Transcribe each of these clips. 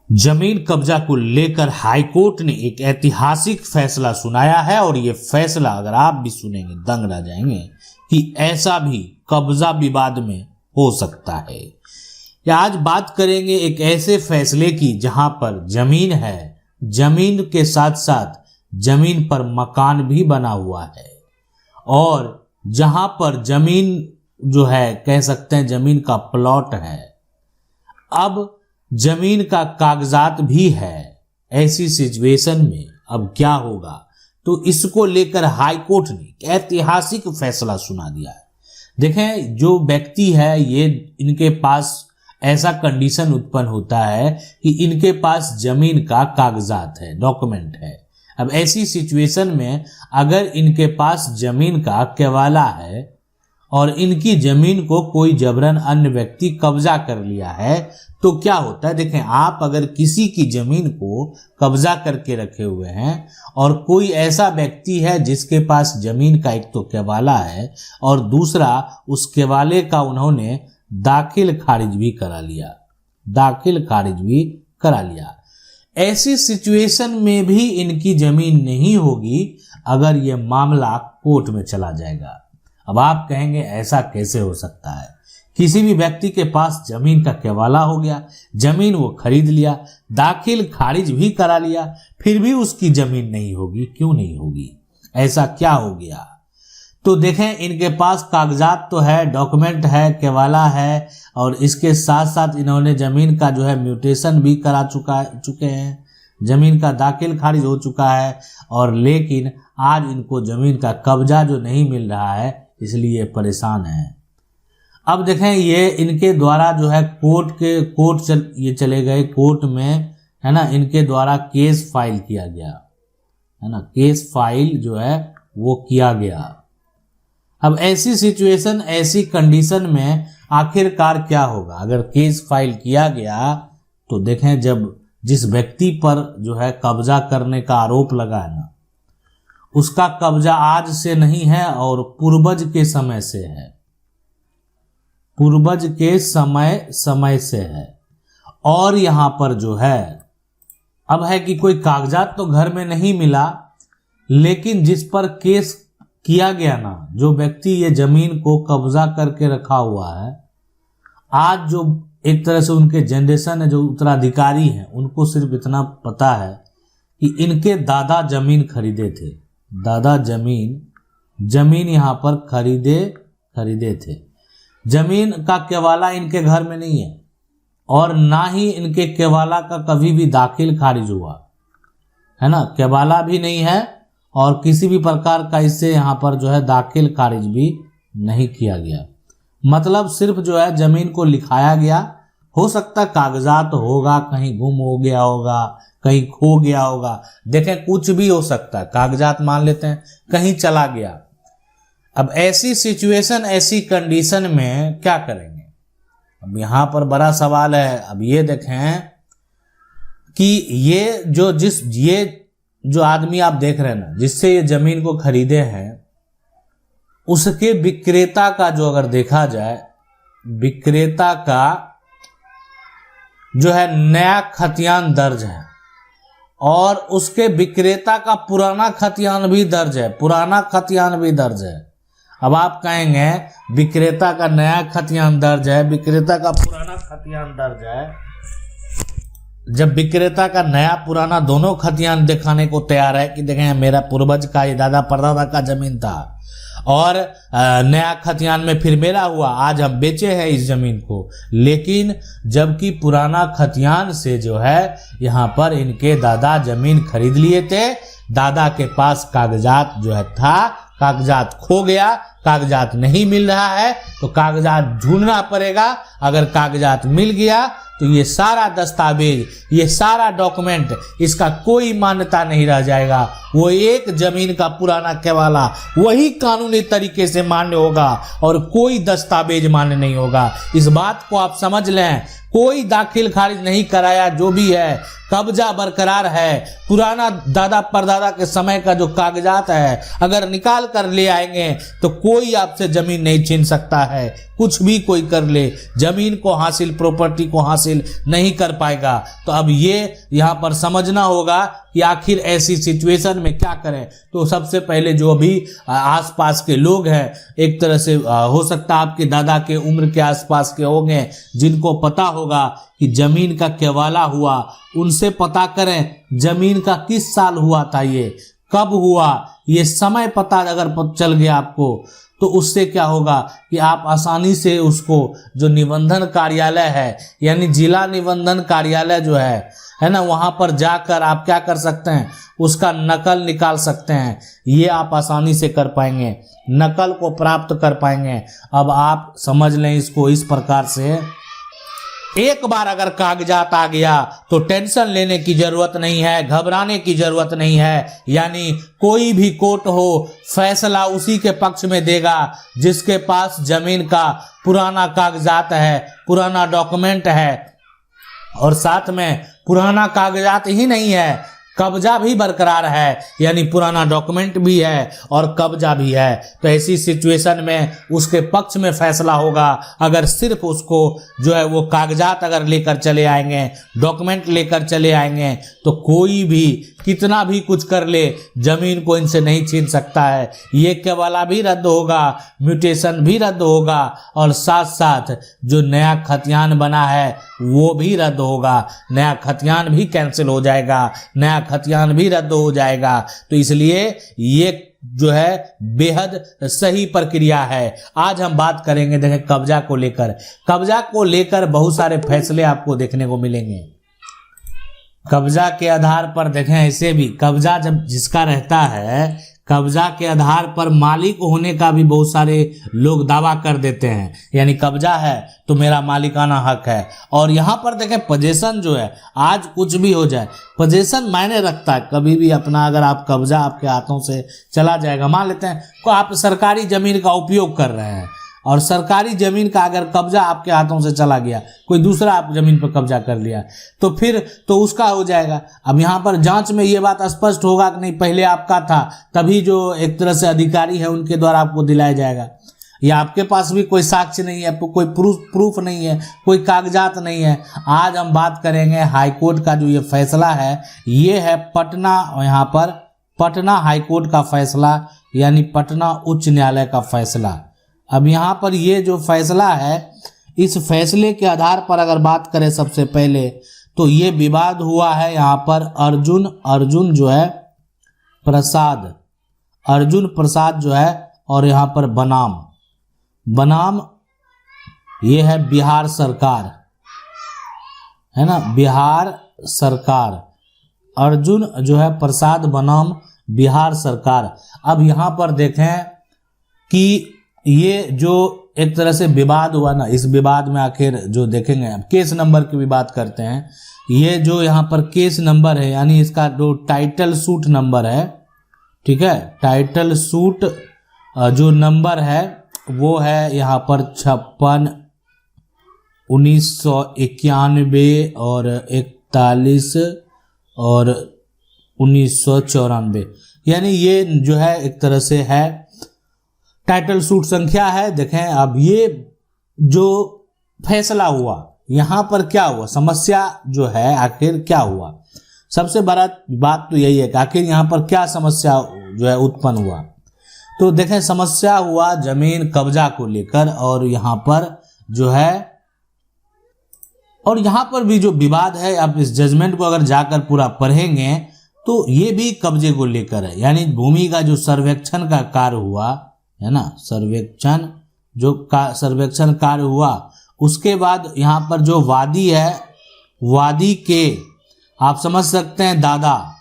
जमीन कब्जा को लेकर हाईकोर्ट ने एक ऐतिहासिक फैसला सुनाया है और ये फैसला अगर आप भी सुनेंगे दंग रह जाएंगे कि ऐसा भी कब्जा विवाद में हो सकता है। या आज बात करेंगे एक ऐसे फैसले की जहां पर जमीन है, जमीन के साथ साथ जमीन पर मकान भी बना हुआ है और जहां पर जमीन जो है कह सकते हैं जमीन का प्लॉट है, अब जमीन का कागजात भी है। ऐसी सिचुएशन में अब क्या होगा, तो इसको लेकर हाईकोर्ट ने ऐतिहासिक फैसला सुना दिया है। देखें, जो व्यक्ति है ये इनके पास ऐसा कंडीशन उत्पन्न होता है कि इनके पास जमीन का कागजात है, डॉक्यूमेंट है। अब ऐसी सिचुएशन में अगर इनके पास जमीन का केवाला है और इनकी जमीन को कोई जबरन अन्य व्यक्ति कब्जा कर लिया है तो क्या होता है। देखें, आप अगर किसी की जमीन को कब्जा करके रखे हुए हैं और कोई ऐसा व्यक्ति है जिसके पास जमीन का एक तो केवाला है और दूसरा उस केवाले का उन्होंने दाखिल खारिज भी करा लिया, ऐसी सिचुएशन में भी इनकी जमीन नहीं होगी अगर ये मामला कोर्ट में चला जाएगा। अब आप कहेंगे ऐसा कैसे हो सकता है, किसी भी व्यक्ति के पास जमीन का केवाला हो गया, जमीन वो खरीद लिया, दाखिल खारिज भी करा लिया, फिर भी उसकी जमीन नहीं होगी। क्यों नहीं होगी, ऐसा क्या हो गया। तो देखें, इनके पास कागजात तो है, डॉक्यूमेंट है, केवाला है और इसके साथ साथ इन्होंने जमीन का जो है म्यूटेशन भी करा चुके हैं, जमीन का दाखिल खारिज हो चुका है और लेकिन आज इनको जमीन का कब्जा जो नहीं मिल रहा है इसलिए परेशान है। अब देखें, ये इनके द्वारा जो है ये चले गए कोर्ट में, है ना, इनके द्वारा केस फाइल किया गया, है ना, केस फाइल जो है वो किया गया। अब ऐसी सिचुएशन, ऐसी कंडीशन में आखिरकार क्या होगा। अगर केस फाइल किया गया तो देखें, जब जिस व्यक्ति पर जो है कब्जा करने का आरोप लगा है ना, उसका कब्जा आज से नहीं है और पूर्वज के समय से है, पूर्वज के समय से है। और यहां पर जो है अब है कि कोई कागजात तो घर में नहीं मिला, लेकिन जिस पर केस किया गया ना, जो व्यक्ति ये जमीन को कब्जा करके रखा हुआ है, आज जो एक तरह से उनके जनरेशन है, जो उत्तराधिकारी हैं, उनको सिर्फ इतना पता है कि इनके दादा जमीन खरीदे थे, दादा जमीन यहाँ पर खरीदे थे। जमीन का केवाला इनके घर में नहीं है और ना ही इनके केवाला का कभी भी दाखिल खारिज हुआ है ना, केवाला भी नहीं है और किसी भी प्रकार का इससे यहाँ पर जो है दाखिल खारिज भी नहीं किया गया। मतलब सिर्फ जो है जमीन को लिखाया गया। हो सकता है कागजात होगा, कहीं गुम हो गया होगा, कहीं खो गया होगा, देखें कुछ भी हो सकता है, कागजात मान लेते हैं कहीं चला गया। अब ऐसी सिचुएशन, ऐसी कंडीशन में क्या करेंगे। अब यहाँ पर बड़ा सवाल है। अब ये देखें कि ये जो आदमी आप देख रहे हैं ना, जिससे ये जमीन को खरीदे हैं, उसके विक्रेता का जो अगर देखा जाए, विक्रेता का जो है नया खतियान दर्ज है और उसके विक्रेता का पुराना खतियान भी दर्ज है, अब आप कहेंगे विक्रेता का नया खतियान दर्ज है, विक्रेता का पुराना खतियान दर्ज है। जब विक्रेता का नया पुराना दोनों खतियान दिखाने को तैयार है कि देखें मेरा पूर्वज का, ये दादा परदादा का जमीन था और नया खतियान में फिर मेरा हुआ, आज हम बेचे हैं इस जमीन को, लेकिन जबकि पुराना खतियान से जो है यहाँ पर इनके दादा जमीन खरीद लिए थे, दादा के पास कागजात जो है था, कागजात खो गया, कागजात नहीं मिल रहा है तो कागजात ढूंढना पड़ेगा। अगर कागजात मिल गया तो ये सारा दस्तावेज, ये सारा डॉक्यूमेंट, इसका कोई मान्यता नहीं रह जाएगा। वो एक जमीन का पुराना केवाला वही कानूनी तरीके से मान्य होगा और कोई दस्तावेज मान्य नहीं होगा। इस बात को आप समझ लें, कोई दाखिल खारिज नहीं कराया, जो भी है कब्जा बरकरार है। पुराना दादा परदादा के समय का जो कागजात है अगर निकाल कर ले आएंगे तो कोई कोई आपसे जमीन नहीं छीन सकता है, कुछ भी कोई कर ले जमीन को हासिल, प्रॉपर्टी को हासिल नहीं कर पाएगा। तो अब ये यहाँ पर समझना होगा कि आखिर ऐसी सिचुएशन में क्या करें। तो सबसे पहले जो अभी आसपास के लोग हैं, एक तरह से हो सकता है आपके दादा के उम्र के आसपास के होंगे, जिनको पता होगा कि जमीन का केवाला हुआ, उनसे पता करें जमीन का किस साल हुआ था, ये कब हुआ, ये समय पता अगर चल गया आपको, तो उससे क्या होगा कि आप आसानी से उसको जो निबंधन कार्यालय है, यानी जिला निबंधन कार्यालय जो है ना, वहां पर जाकर आप क्या कर सकते हैं, उसका नकल निकाल सकते हैं। ये आप आसानी से कर पाएंगे, नकल को प्राप्त कर पाएंगे। अब आप समझ लें इसको इस प्रकार से, एक बार अगर कागजात आ गया तो टेंशन लेने की जरूरत नहीं है, घबराने की जरूरत नहीं है। यानी कोई भी कोर्ट हो, फैसला उसी के पक्ष में देगा जिसके पास जमीन का पुराना कागजात है, पुराना डॉक्यूमेंट है, और साथ में पुराना कागजात ही नहीं है, कब्जा भी बरकरार है, यानी पुराना डॉक्यूमेंट भी है और कब्जा भी है। तो ऐसी सिचुएशन में उसके पक्ष में फैसला होगा अगर सिर्फ उसको जो है वो कागजात अगर लेकर चले आएंगे, डॉक्यूमेंट लेकर चले आएंगे, तो कोई भी कितना भी कुछ कर ले जमीन को इनसे नहीं छीन सकता है। ये केवाला भी रद्द होगा, म्यूटेशन भी रद्द होगा, और साथ साथ जो नया खतियान बना है वो भी रद्द होगा, नया खतियान भी कैंसिल हो जाएगा, नया खतियान भी रद्द हो जाएगा। तो इसलिए ये जो है बेहद सही प्रक्रिया है। आज हम बात करेंगे देखें कब्जा को लेकर। कब्जा को लेकर बहुत सारे फैसले आपको देखने को मिलेंगे। कब्जा के आधार पर देखें, ऐसे भी कब्जा जब जिसका रहता है, कब्जा के आधार पर मालिक होने का भी बहुत सारे लोग दावा कर देते हैं, यानी कब्जा है तो मेरा मालिकाना हक है। और यहाँ पर देखें पोजीशन जो है, आज कुछ भी हो जाए पोजीशन मायने रखता है। कभी भी अपना अगर आप कब्जा आपके हाथों से चला जाएगा, मान लेते हैं को आप सरकारी जमीन का उपयोग कर रहे हैं और सरकारी जमीन का अगर कब्जा आपके हाथों से चला गया, कोई दूसरा आप जमीन पर कब्जा कर लिया, तो फिर तो उसका हो जाएगा। अब यहाँ पर जांच में ये बात स्पष्ट होगा कि नहीं पहले आपका था, तभी जो एक तरह से अधिकारी है उनके द्वारा आपको दिलाया जाएगा। या आपके पास भी कोई साक्ष्य नहीं है, कोई प्रूफ नहीं है, कोई कागजात नहीं है। आज हम बात करेंगे हाईकोर्ट का जो ये फैसला है, ये है पटना, यहाँ पर पटना हाईकोर्ट का फैसला, यानी पटना उच्च न्यायालय का फैसला। अब यहाँ पर ये जो फैसला है, इस फैसले के आधार पर अगर बात करें सबसे पहले, तो ये विवाद हुआ है यहाँ पर अर्जुन जो है प्रसाद, अर्जुन प्रसाद जो है, और यहाँ पर बनाम ये है बिहार सरकार, है ना, बिहार सरकार, अर्जुन जो है प्रसाद बनाम बिहार सरकार। अब यहाँ पर देखें कि ये जो एक तरह से विवाद हुआ ना, इस विवाद में आखिर जो देखेंगे, अब केस नंबर की भी बात करते हैं। ये जो यहाँ पर केस नंबर है, यानी इसका जो टाइटल सूट नंबर है, ठीक है, टाइटल सूट जो नंबर है वो है यहाँ पर 56 1991 और 41 और 1994, यानी ये जो है एक तरह से है टाइटल सूट संख्या है। देखें अब ये जो फैसला हुआ, यहाँ पर क्या हुआ, समस्या जो है आखिर क्या हुआ। सबसे बड़ा बात तो यही है कि आखिर यहाँ पर क्या समस्या जो है उत्पन्न हुआ। तो देखें समस्या हुआ जमीन कब्जा को लेकर, और यहाँ पर जो है, और यहाँ पर भी जो विवाद है, आप इस जजमेंट को अगर जाकर पूरा पढ़ेंगे तो ये भी कब्जे को लेकर है। यानी भूमि का जो सर्वेक्षण का कार्य हुआ है ना, सर्वेक्षण कार्य हुआ, उसके बाद यहाँ पर जो वादी है, वादी के आप समझ सकते हैं दादा,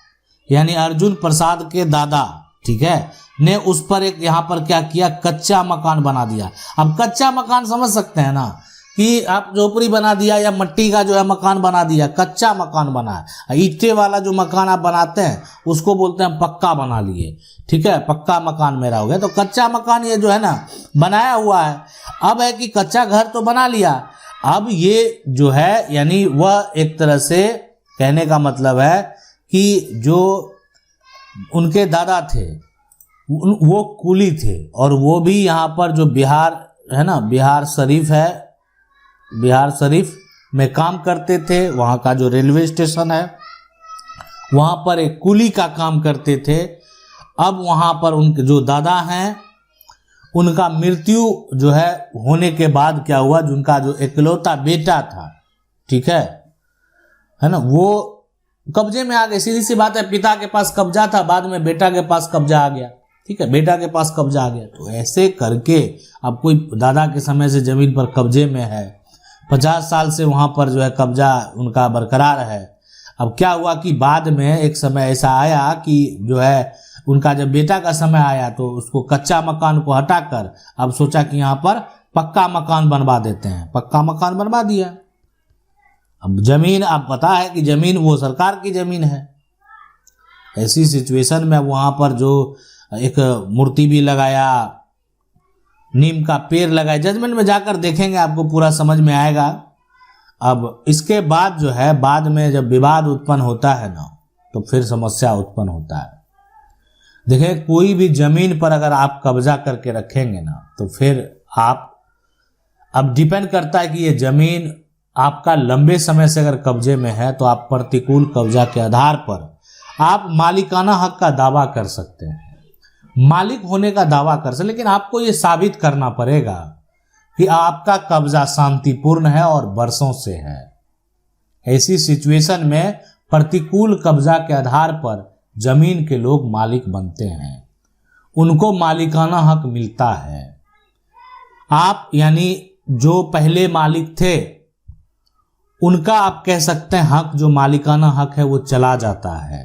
यानी अर्जुन प्रसाद के दादा, ठीक है, ने उस पर एक यहाँ पर क्या किया, कच्चा मकान बना दिया। अब कच्चा मकान समझ सकते हैं ना, कि आप झोपड़ी बना दिया या मिट्टी का जो है मकान बना दिया, कच्चा मकान बना है। ईंटे वाला जो मकान आप बनाते हैं उसको बोलते हैं पक्का बना लिए, ठीक है, पक्का मकान मेरा हो गया। तो कच्चा मकान ये जो है ना बनाया हुआ है। अब है कि कच्चा घर तो बना लिया, अब ये जो है, यानी वह एक तरह से कहने का मतलब है कि जो उनके दादा थे, वो कुली थे, और वो भी यहाँ पर जो बिहार है ना, बिहार शरीफ है, बिहार शरीफ में काम करते थे। वहाँ का जो रेलवे स्टेशन है वहाँ पर एक कुली का काम करते थे। अब वहाँ पर उनके जो दादा हैं उनका मृत्यु जो है होने के बाद क्या हुआ, जिनका जो इकलौता बेटा था, ठीक है ना, वो कब्जे में आ गए। सीधी सी बात है, पिता के पास कब्जा था, बाद में बेटा के पास कब्जा आ गया, ठीक है, बेटा के पास कब्जा आ गया। तो ऐसे करके अब कोई दादा के समय से जमीन पर कब्जे में है, 50 साल से वहाँ पर जो है कब्जा उनका बरकरार है। अब क्या हुआ कि बाद में एक समय ऐसा आया कि जो है उनका जब बेटा का समय आया तो उसको कच्चा मकान को हटाकर अब सोचा कि यहाँ पर पक्का मकान बनवा देते हैं, पक्का मकान बनवा दिया। अब जमीन, आप पता है कि जमीन वो सरकार की जमीन है। ऐसी सिचुएशन में वहाँ पर जो एक मूर्ति भी लगाया, नीम का पेड़ लगाया, जजमेंट में जाकर देखेंगे आपको पूरा समझ में आएगा। अब इसके बाद जो है, बाद में जब विवाद उत्पन्न होता है ना, तो फिर समस्या उत्पन्न होता है। देखिए, कोई भी जमीन पर अगर आप कब्जा करके रखेंगे ना, तो फिर आप, अब डिपेंड करता है कि ये जमीन आपका लंबे समय से अगर कब्जे में है तो आप प्रतिकूल कब्जा के आधार पर आप मालिकाना हक का दावा कर सकते हैं, मालिक होने का दावा कर सकते, लेकिन आपको ये साबित करना पड़ेगा कि आपका कब्जा शांतिपूर्ण है और वर्षों से है। ऐसी सिचुएशन में प्रतिकूल कब्जा के आधार पर जमीन के लोग मालिक बनते हैं, उनको मालिकाना हक मिलता है। आप यानी जो पहले मालिक थे उनका आप कह सकते हैं हक, जो मालिकाना हक है वो चला जाता है।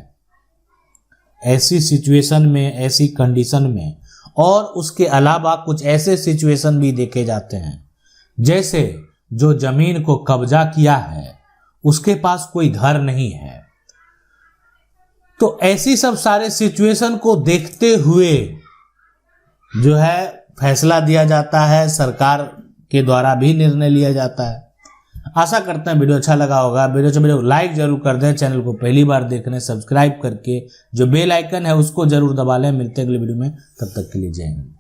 ऐसी सिचुएशन में, ऐसी कंडीशन में, और उसके अलावा कुछ ऐसे सिचुएशन भी देखे जाते हैं जैसे जो जमीन को कब्जा किया है उसके पास कोई घर नहीं है। तो ऐसी सब सारे सिचुएशन को देखते हुए जो है फैसला दिया जाता है, सरकार के द्वारा भी निर्णय लिया जाता है। आशा करते हैं वीडियो अच्छा लगा होगा। वीडियो को लाइक जरूर कर दें, चैनल को पहली बार देख रहे हैं सब्सक्राइब करके जो बेल आइकन है उसको जरूर दबा लें। मिलते हैं अगले वीडियो में, तब तक के लिए जय हिंद।